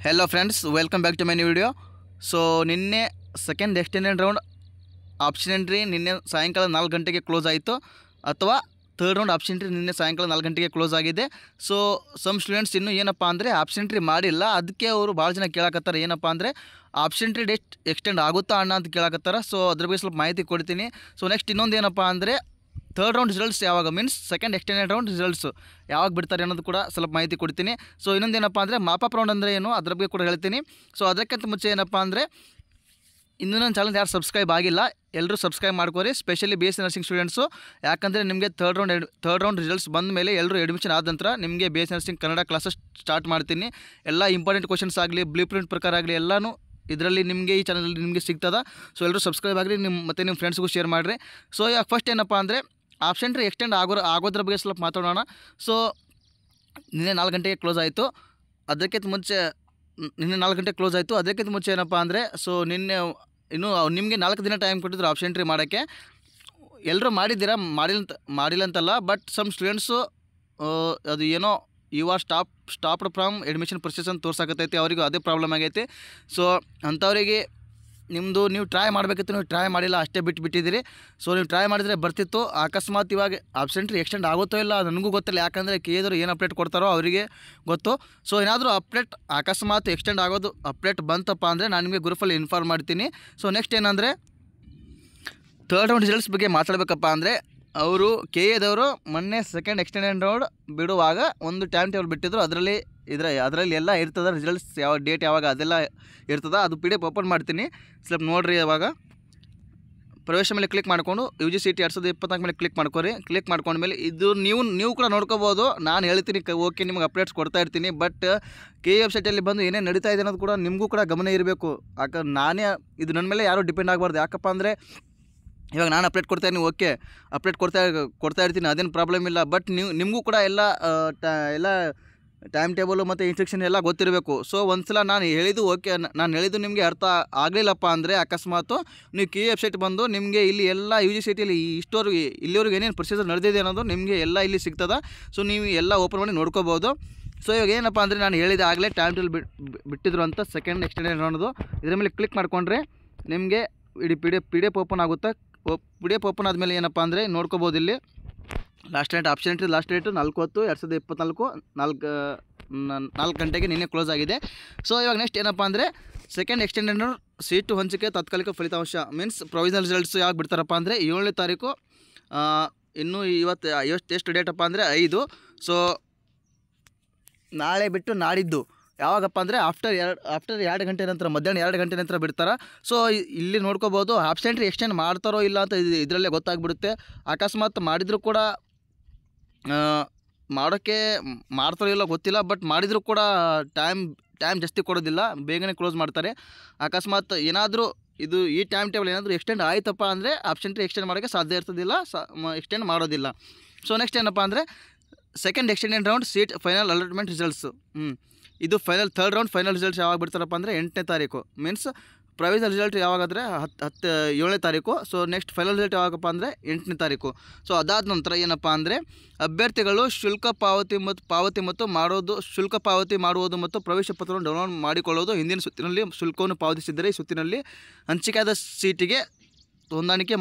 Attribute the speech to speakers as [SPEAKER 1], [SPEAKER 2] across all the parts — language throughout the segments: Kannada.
[SPEAKER 1] Hello friends welcome back to my new video. So ನಿನ್ನೆ second extended round option entry ನಿನ್ನೆ ಸಾಯಂಕಾಲ 4 ಗಂಟೆಗೆ ಕ್ಲೋಸ್ ಆಯಿತು, ಅಥವಾ ಥರ್ಡ್ ರೌಂಡ್ ಆಪ್ಷನ್ ಎಂಟ್ರಿ ನಿನ್ನೆ ಸಾಯಂಕಾಲ 4 ಗಂಟೆಗೆ ಕ್ಲೋಸ್ ಆಗಿದೆ। ಸೊ ಸಮ್ ಸ್ಟೂಡೆಂಟ್ಸ್ ಇನ್ನೂ ಏನಪ್ಪ ಅಂದರೆ ಆಪ್ಷನ್ ಎಂಟ್ರಿ ಮಾಡಿಲ್ಲ, ಅದಕ್ಕೆ ಅವರು ಭಾಳ ಜನ ಕೇಳಕತ್ತಾರೆ ಏನಪ್ಪ ಅಂದರೆ ಆಪ್ಷನ್ ಎಂಟ್ರಿ ಡೇಟ್ ಎಕ್ಸ್ಟೆಂಡ್ ಆಗುತ್ತಾ ಅಣ್ಣ ಅಂತ ಕೇಳಕತ್ತಾರೆ। ಸೊ ಅದ್ರ ಬಗ್ಗೆ ಸ್ವಲ್ಪ ಮಾಹಿತಿ ಕೊಡ್ತೀನಿ। ಸೊ ನೆಕ್ಸ್ಟ್ ಇನ್ನೊಂದು ಏನಪ್ಪ ಅಂದರೆ ಥರ್ಡ್ ರೌಂಡ್ ರಿಸಲ್ಟ್ಸ್ ಯಾವಾಗ means second extended round results ಯಾವಾಗ ಬಿಡ್ತಾರೆ ಅನ್ನೋದು ಕೂಡ ಸ್ವಲ್ಪ ಮಾಹಿತಿ ಕೊಡ್ತೀನಿ। ಸೊ ಇನ್ನೊಂದೇನಪ್ಪ ಅಂದರೆ ಮಾಪಪ್ ರೌಂಡ್ ಅಂದರೆ ಏನು ಅದ್ರ ಬಗ್ಗೆ ಕೂಡ ಹೇಳ್ತೀನಿ। ಸೊ ಅದಕ್ಕಿಂತ ಮುಂಚೆ ಏನಪ್ಪ ಅಂದರೆ ಇನ್ನೂ ನನ್ನ ಚಾನಲ್ ಯಾರು ಸಬ್ಸ್ಕ್ರೈಬ್ ಆಗಿಲ್ಲ ಎಲ್ಲರೂ ಸಬ್ಸ್ಕ್ರೈಬ್ ಮಾಡ್ಕೋರಿ, specially B S C nursing students. ಯಾಕಂದರೆ ನಿಮಗೆ ಥರ್ಡ್ ರೌಂಡ್ ರಿಸಲ್ಟ್ಸ್ ಬಂದ ಮೇಲೆ ಎಲ್ಲರೂ ಅಡ್ಮಿಷನ್ ಆದ ನಂತರ ನಿಮಗೆ B S C nursing Kannada classes start ಮಾಡ್ತೀನಿ। ಎಲ್ಲ ಇಂಪಾರ್ಟೆಂಟ್ ಕ್ವಶನ್ಸ್ ಆಗಲಿ ಬ್ಲೂ ಪ್ರಿಂಟ್ ಪ್ರಕಾರ ಆಗಲಿ ಎಲ್ಲನೂ ಇದರಲ್ಲಿ ನಿಮಗೆ ಈ ಚಾನಲಲ್ಲಿ ನಿಮಗೆ ಸಿಗ್ತದೆ। ಸೊ ಎಲ್ಲರೂ ಸಬ್ಸ್ಕ್ರೈಬ್ ಆಗಿರಿ, ನಿಮ್ಮ ಫ್ರೆಂಡ್ಸ್ಗೂ ಶೇರ್ ಮಾಡಿರಿ। ಸೊ ಇವಾಗ ಫಸ್ಟ್ ಏನಪ್ಪ ಅಂದರೆ ಆಪ್ಷನ್ ಎಂಟ್ರಿ ಎಕ್ಸ್ಟೆಂಡ್ ಆಗೋದ್ರ ಬಗ್ಗೆ ಸ್ವಲ್ಪ ಮಾತಾಡೋಣ। ಸೊ ನಿನ್ನೆ 4 ಗಂಟೆಗೆ ಕ್ಲೋಸ್ ಆಯಿತು, ಅದಕ್ಕಿಂತ ಮುಂಚೆ ಅದಕ್ಕಿಂತ ಮುಂಚೆ ಏನಪ್ಪ ಅಂದರೆ ಸೊ ನಿನ್ನೆ ಇನ್ನೂ ನಿಮಗೆ 4 ದಿನ ಟೈಮ್ ಕೊಟ್ಟಿದ್ರು ಆಪ್ಷನ್ ಎಂಟ್ರಿ ಮಾಡೋಕ್ಕೆ। ಎಲ್ಲರೂ ಮಾಡಿದ್ದೀರಾ, ಮಾಡಿಲ್ಲ ಅಂತಲ್ಲ, ಬಟ್ ಸಮ್ ಸ್ಟೂಡೆಂಟ್ಸು ಅದು ಏನೋ you are stopped from admission process ಅಂತ ತೋರ್ಸಾಕತ್ತೈತಿ, ಅವರಿಗೂ ಅದೇ ಪ್ರಾಬ್ಲಮ್ ಆಗೈತಿ। ಸೊ ಅಂಥವರಿಗೆ ನಿಮ್ಮದು ನೀವು ಟ್ರೈ ಮಾಡಬೇಕಿತ್ತು, ನೀವು ಟ್ರೈ ಮಾಡಿಲ್ಲ ಅಷ್ಟೇ ಬಿಟ್ಟಿದ್ದೀರಿ। ಸೊ ನೀವು ಟ್ರೈ ಮಾಡಿದರೆ ಬರ್ತಿತ್ತು, ಅಕಸ್ಮಾತ್ ಇವಾಗ ಆಪ್ಷನ್ ಎಂಟ್ರಿ ಎಕ್ಸ್ಟೆಂಡ್ ಆಗುತ್ತೋ ಇಲ್ಲ ನನಗೂ ಗೊತ್ತಿಲ್ಲ, ಯಾಕಂದರೆ ಕೇಳಿದ್ರು ಏನು ಅಪ್ಡೇಟ್ ಕೊಡ್ತಾರೋ ಅವರಿಗೆ ಗೊತ್ತು। ಸೊ ಏನಾದರೂ ಅಪ್ಡೇಟ್ ಅಕಸ್ಮಾತ್ ಎಕ್ಸ್ಟೆಂಡ್ ಆಗೋದು ಅಪ್ಡೇಟ್ ಬಂತಪ್ಪ ಅಂದರೆ ನಾನು ನಿಮಗೆ ಗ್ರೂಪಲ್ಲಿ ಇನ್ಫಾರ್ಮ್ ಮಾಡ್ತೀನಿ। ಸೊ ನೆಕ್ಸ್ಟ್ ಏನಂದರೆ ಥರ್ಡ್ ರೌಂಡ್ ರಿಸಲ್ಟ್ಸ್ ಬಗ್ಗೆ ಮಾತಾಡಬೇಕಪ್ಪ ಅಂದರೆ ಅವರು ಕೆ ಎದವರು ಮೊನ್ನೆ ಸೆಕೆಂಡ್ ಎಕ್ಸ್ಟೆಂಡೆಡ್ ರೌಂಡ್ ಬಿಡುವಾಗ ಒಂದು ಟೈಮ್ ಟೇಬಲ್ ಬಿಟ್ಟಿದ್ರು, ಅದರಲ್ಲಿ ಎಲ್ಲ ಇರ್ತದೆ, ರಿಸಲ್ಟ್ಸ್ ಯಾವ ಡೇಟ್ ಯಾವಾಗ ಅದೆಲ್ಲ ಇರ್ತದೆ। ಅದು PDF ಓಪನ್ ಮಾಡ್ತೀನಿ, ಸ್ವಲ್ಪ ನೋಡಿರಿ। ಯಾವಾಗ ಪ್ರವೇಶ ಮೇಲೆ ಕ್ಲಿಕ್ ಮಾಡಿಕೊಂಡು UGCET 2024 ಮೇಲೆ ಕ್ಲಿಕ್ ಮಾಡ್ಕೊರಿ। ಕ್ಲಿಕ್ ಮಾಡ್ಕೊಂಡ್ಮೇಲೆ ಇದು ನೀವು ಕೂಡ ನೋಡ್ಕೋಬೋದು, ನಾನು ಹೇಳ್ತೀನಿ ಓಕೆ ನಿಮಗೆ ಅಪ್ಡೇಟ್ಸ್ ಕೊಡ್ತಾ ಇರ್ತೀನಿ, ಬಟ್ KE ವೆಬ್ಸೈಟಲ್ಲಿ ಬಂದು ಏನೇನು ನಡೀತಾ ಇದೆ ಅನ್ನೋದು ಕೂಡ ನಿಮಗೂ ಕೂಡ ಗಮನ ಇರಬೇಕು। ಯಾಕಂದ್ರೆ ನಾನೇ ಇದು ನನ್ನ ಮೇಲೆ ಯಾರೂ ಡಿಪೆಂಡ್ ಆಗಬಾರ್ದು, ಯಾಕಪ್ಪ ಅಂದರೆ ಇವಾಗ ನಾನು ಅಪ್ಡೇಟ್ ಕೊಡ್ತಾ ಇದ್ದೀನಿ, ಓಕೆ ಅಪ್ಡೇಟ್ ಕೊಡ್ತಾ ಇರ್ತೀನಿ, ಅದೇನು ಪ್ರಾಬ್ಲಮ್ ಇಲ್ಲ, ಬಟ್ ನಿಮಗೂ ಕೂಡ ಎಲ್ಲ ಟೈಮ್ ಟೇಬಲು ಮತ್ತು ಇನ್ಸ್ಟ್ರಕ್ಷನ್ ಎಲ್ಲ ಗೊತ್ತಿರಬೇಕು। ಸೊ ಒಂದು ಸಲ ನಾನು ಹೇಳಿದ್ದು ನಿಮಗೆ ಅರ್ಥ ಆಗಲಿಲ್ಲಪ್ಪ ಅಂದರೆ ಅಕಸ್ಮಾತು ನೀವು KE ವೆಬ್ಸೈಟ್ ಬಂದು ನಿಮಗೆ ಇಲ್ಲಿ ಎಲ್ಲ UGCETಯಲ್ಲಿ ಇಲ್ಲಿವರೆಗೂ ಏನೇನು ಪ್ರೊಸೀಜರ್ ನಡೆದಿದೆ ಅನ್ನೋದು ನಿಮಗೆ ಎಲ್ಲ ಇಲ್ಲಿ ಸಿಗ್ತದೆ। ಸೊ ನೀವು ಎಲ್ಲ ಓಪನ್ ಮಾಡಿ ನೋಡ್ಕೋಬೋದು। ಸೊ ಇವಾಗ ಏನಪ್ಪ ಅಂದರೆ ನಾನು ಹೇಳಿದೆ ಆಗಲೇ ಟೈಮ್ ಟೇಬಲ್ ಬಿಟ್ಟಿದ್ರು ಅಂತ ಸೆಕೆಂಡ್ ಎಕ್ಸ್ಟೆಂಡೆಡ್ ಅನ್ನೋದು, ಇದರ ಮೇಲೆ ಕ್ಲಿಕ್ ಮಾಡಿಕೊಂಡ್ರೆ ನಿಮಗೆ ಇಡೀ PDF ಓಪನ್ ಆಗುತ್ತೆ। PDF ಓಪನ್ ಆದಮೇಲೆ ಏನಪ್ಪ ಅಂದರೆ ನೋಡ್ಕೋಬೋದು, ಇಲ್ಲಿ last date option entry last date 4/10/2024 4 ಗಂಟೆಗೆ ನಿನ್ನೆ ಕ್ಲೋಸ್ ಆಗಿದೆ। ಸೊ ಇವಾಗ ನೆಕ್ಸ್ಟ್ ಏನಪ್ಪ ಅಂದರೆ ಸೆಕೆಂಡ್ ಎಕ್ಸ್ಟೆಂಡೆಡ್ ಸೀಟು ಹಂಚಿಕೆ ತಾತ್ಕಾಲಿಕ ಫಲಿತಾಂಶ ಮೀನ್ಸ್ ಪ್ರೊವಿಷನಲ್ ರಿಸಲ್ಟ್ಸ್ ಯಾವಾಗ ಬಿಡ್ತಾರಪ್ಪ ಅಂದರೆ 7ನೇ ತಾರೀಕು, ಇನ್ನೂ ಎಷ್ಟು ಡೇಟಪ್ಪ ಅಂದರೆ 5। ಸೊ ನಾಳೆ ಬಿಟ್ಟು ನಾಡಿದ್ದು ಯಾವಾಗಪ್ಪ ಅಂದರೆ ಆಫ್ಟರ್ 2 ಗಂಟೆ ನಂತರ, ಮಧ್ಯಾಹ್ನ 2 ಗಂಟೆ ನಂತರ ಬಿಡ್ತಾರೆ। ಸೊ ಇಲ್ಲಿ ನೋಡ್ಕೋಬೋದು ಆಪ್ಷನ್ ಎಂಟ್ರಿ ಎಕ್ಸ್ಟೆಂಡ್ ಮಾಡ್ತಾರೋ ಇಲ್ಲ ಅಂತ ಇದರಲ್ಲೇ ಗೊತ್ತಾಗ್ಬಿಡುತ್ತೆ। ಅಕಸ್ಮಾತ್ ಮಾಡಿದರೂ ಕೂಡ ಮಾಡ್ತಾರೋ ಇಲ್ಲ ಗೊತ್ತಿಲ್ಲ, ಬಟ್ ಮಾಡಿದರೂ ಕೂಡ ಟೈಮ್ ಜಾಸ್ತಿ ಕೊಡೋದಿಲ್ಲ, ಬೇಗನೆ ಕ್ಲೋಸ್ ಮಾಡ್ತಾರೆ। ಅಕಸ್ಮಾತ್ ಏನಾದರೂ ಈ ಟೈಮ್ ಟೇಬಲ್ ಏನಾದರೂ ಎಕ್ಸ್ಟೆಂಡ್ ಆಯ್ತಪ್ಪ ಅಂದರೆ ಆಪ್ಷನ್ ಎಂಟ್ರಿ ಎಕ್ಸ್ಟೆಂಡ್ ಮಾಡೋಕ್ಕೆ ಸಾಧ್ಯ ಇರ್ತದಿಲ್ಲ, ಎಕ್ಸ್ಟೆಂಡ್ ಮಾಡೋದಿಲ್ಲ। ಸೊ ನೆಕ್ಸ್ಟ್ ಏನಪ್ಪ ಅಂದರೆ second extended round seat final allotment results, ಇದು ಥರ್ಡ್ ರೌಂಡ್ ಫೈನಲ್ ರಿಸಲ್ಟ್ಸ್ ಯಾವಾಗ ಬಿಡ್ತಾರಪ್ಪ ಅಂದರೆ 8ನೇ ತಾರೀಕು ಮೀನ್ಸ್ ಪ್ರೊವಿಷನಲ್ ರಿಸಲ್ಟ್ ಯಾವಾಗಾದರೆ 7ನೇ ತಾರೀಕು। ಸೊ ನೆಕ್ಸ್ಟ್ ಫೈನಲ್ ರಿಸಲ್ಟ್ ಯಾವಾಗಪ್ಪ ಅಂದರೆ 8ನೇ ತಾರೀಕು। ಸೊ ಅದಾದ ನಂತರ ಏನಪ್ಪ ಅಂದರೆ ಅಭ್ಯರ್ಥಿಗಳು ಶುಲ್ಕ ಪಾವತಿ ಮಾಡುವುದು ಮತ್ತು ಪ್ರವೇಶ ಪತ್ರವನ್ನು ಡೌನ್ಲೋಡ್ ಮಾಡಿಕೊಳ್ಳುವುದು, ಹಿಂದಿನ ಸುತ್ತಿನಲ್ಲಿ ಶುಲ್ಕವನ್ನು ಪಾವತಿಸಿದರೆ ಈ ಸುತ್ತಿನಲ್ಲಿ ಹಂಚಿಕೆಯಾದ ಸೀಟಿಗೆ ಹೊಂದಾಣಿಕೆ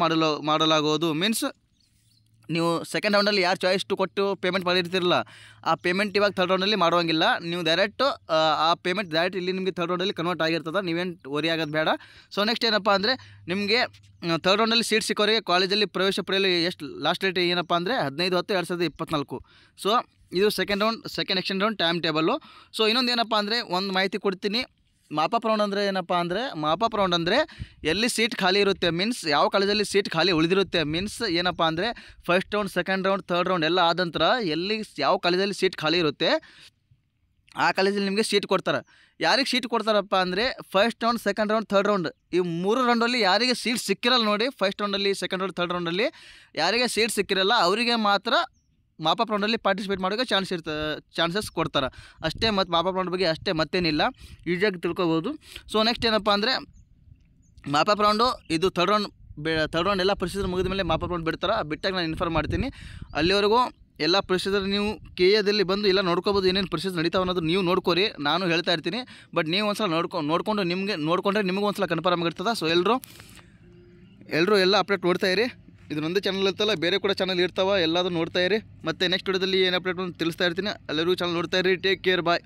[SPEAKER 1] ಮಾಡಲಾಗುವುದು ಮೀನ್ಸ್ ನೀವು ಸೆಕೆಂಡ್ ರೌಂಡಲ್ಲಿ ಯಾರು ಚಾಯ್ಸ್ ಕೊಟ್ಟು ಪೇಮೆಂಟ್ ಮಾಡಿರ್ತಿರಲ್ಲ, ಆ ಪೇಮೆಂಟ್ ಇವಾಗ ಥರ್ಡ್ ರೌಂಡಲ್ಲಿ ಮಾಡುವಂಗಿಲ್ಲ, ನೀವು ಡೈರೆಕ್ಟು ಆ ಪೇಮೆಂಟ್ ಡೈರೆಕ್ಟ್ ಇಲ್ಲಿ ನಿಮಗೆ ಥರ್ಡ್ ರೌಂಡಲ್ಲಿ ಕನ್ವರ್ಟ್ ಆಗಿರ್ತದೆ, ನೀವೇನು ವರಿ ಆಗೋದು ಬೇಡ। ಸೊ ನೆಕ್ಸ್ಟ್ ಏನಪ್ಪ ಅಂದರೆ ನಿಮಗೆ ಥರ್ಡ್ ರೌಂಡಲ್ಲಿ ಸೀಟ್ ಸಿಕ್ಕೋರಿಗೆ ಕಾಲೇಜಲ್ಲಿ ಪ್ರವೇಶ ಪಡೆಯಲು ಎಷ್ಟು ಲಾಸ್ಟ್ ಡೇಟ್ ಏನಪ್ಪ ಅಂದರೆ 15/10/2024। ಸೊ ಇದು second extend round time table. So ಇನ್ನೊಂದು ಏನಪ್ಪ ಅಂದರೆ ಒಂದು ಮಾಹಿತಿ ಕೊಡ್ತೀನಿ, ಮಾಪಪ್ ರೌಂಡ್ ಅಂದರೆ ಏನಪ್ಪ ಅಂದರೆ ಎಲ್ಲಿ ಸೀಟ್ ಖಾಲಿ ಇರುತ್ತೆ ಮೀನ್ಸ್ ಯಾವ ಕಾಲೇಜಲ್ಲಿ ಸೀಟ್ ಖಾಲಿ ಉಳಿದಿರುತ್ತೆ ಮೀನ್ಸ್ ಏನಪ್ಪ ಅಂದರೆ first round second round third round ಎಲ್ಲ ಆದ ನಂತರ ಯಾವ ಕಾಲೇಜಲ್ಲಿ ಸೀಟ್ ಖಾಲಿ ಇರುತ್ತೆ ಆ ಕಾಲೇಜಲ್ಲಿ ನಿಮಗೆ ಸೀಟ್ ಕೊಡ್ತಾರೆ। ಯಾರಿಗೆ ಸೀಟ್ ಕೊಡ್ತಾರಪ್ಪ ಅಂದರೆ first round second round third round ಈ 3 ರೌಂಡಲ್ಲಿ ಯಾರಿಗೆ ಸೀಟ್ ಸಿಕ್ಕಿರಲ್ಲ ನೋಡಿ, ಫಸ್ಟ್ ರೌಂಡಲ್ಲಿ ಸೆಕೆಂಡ್ ರೌಂಡ್ ಥರ್ಡ್ ರೌಂಡಲ್ಲಿ ಯಾರಿಗೆ ಸೀಟ್ ಸಿಕ್ಕಿರಲ್ಲ ಅವರಿಗೆ ಮಾತ್ರ ಮಾಪಪ್ ರೌಂಡಲ್ಲಿ ಪಾರ್ಟಿಸಿಪೇಟ್ ಮಾಡೋಕ್ಕೆ ಚಾನ್ಸಸ್ ಕೊಡ್ತಾರೆ ಅಷ್ಟೇ, ಮತ್ತು ಮಾಪಪ್ ರೌಂಡ್ ಬಗ್ಗೆ ಅಷ್ಟೇ ಮತ್ತೇನಿಲ್ಲ, ಈಸಿಯಾಗಿ ತಿಳ್ಕೊಬೋದು। ಸೊ ನೆಕ್ಸ್ಟ್ ಏನಪ್ಪ ಅಂದರೆ ಮಾಪಪ್ ರೌಂಡು ಇದು ಥರ್ಡ್ ರೌಂಡ್ ಎಲ್ಲ ಪ್ರೊಸೀಜರ್ ಮುಗಿದ ಮೇಲೆ ಮಾಪಪ್ ರೌಂಡ್ ಬಿಡ್ತಾರೆ, ಬಿಟ್ಟಾಗ ನಾನು ಇನ್ಫಾರ್ಮ್ ಮಾಡ್ತೀನಿ, ಅಲ್ಲಿವರೆಗೂ ಎಲ್ಲ ಪ್ರೊಸೀಜರ್ ನೀವು KAದಲ್ಲಿ ಬಂದು ಎಲ್ಲ ನೋಡ್ಕೋಬೋದು, ಏನೇನು ಪ್ರೊಸೀಜರ್ ನಡೀತಾವೆ ಅನ್ನೋದು ನೀವು ನೋಡ್ಕೋರಿ. ನಾನು ಹೇಳ್ತಾ ಇರ್ತೀನಿ, ಬಟ್ ನೀವು ಒಂದು ಸಲ ನೋಡಿಕೊಂಡು ನೋಡಿಕೊಂಡ್ರೆ ನಿಮಗೂ ಒಂದು ಸಲ ಕನ್ಫರ್ಮ್ ಆಗಿರ್ತದೆ. ಸೊ ಎಲ್ಲರೂ ಎಲ್ಲ ಅಪ್ಡೇಟ್ ನೋಡ್ತಾ ಇರಿ. ಇದನ್ನೊಂದೇ ಚಾನಲ್ ಇರ್ತಲ್ಲ, ಬೇರೆ ಕೂಡ ಚಾನಲ್ ಇರ್ತಾವೆ, ಎಲ್ಲದೂ ನೋಡ್ತಾ ಇರಿ. ಮತ್ತು ನೆಕ್ಸ್ಟ್ ವಿಡಿಯೋದಲ್ಲಿ ಏನು ಅಪ್ಡೇಟ್ ಅಂತ ತಿಳಿಸ್ತಾ ಇರ್ತೀನಿ. ಎಲ್ಲರಿಗೂ ಚಾನಲ್ ನೋಡ್ತಾ ಇರಿ. ಟೇಕ್ ಕೇರ್, ಬಾಯ್.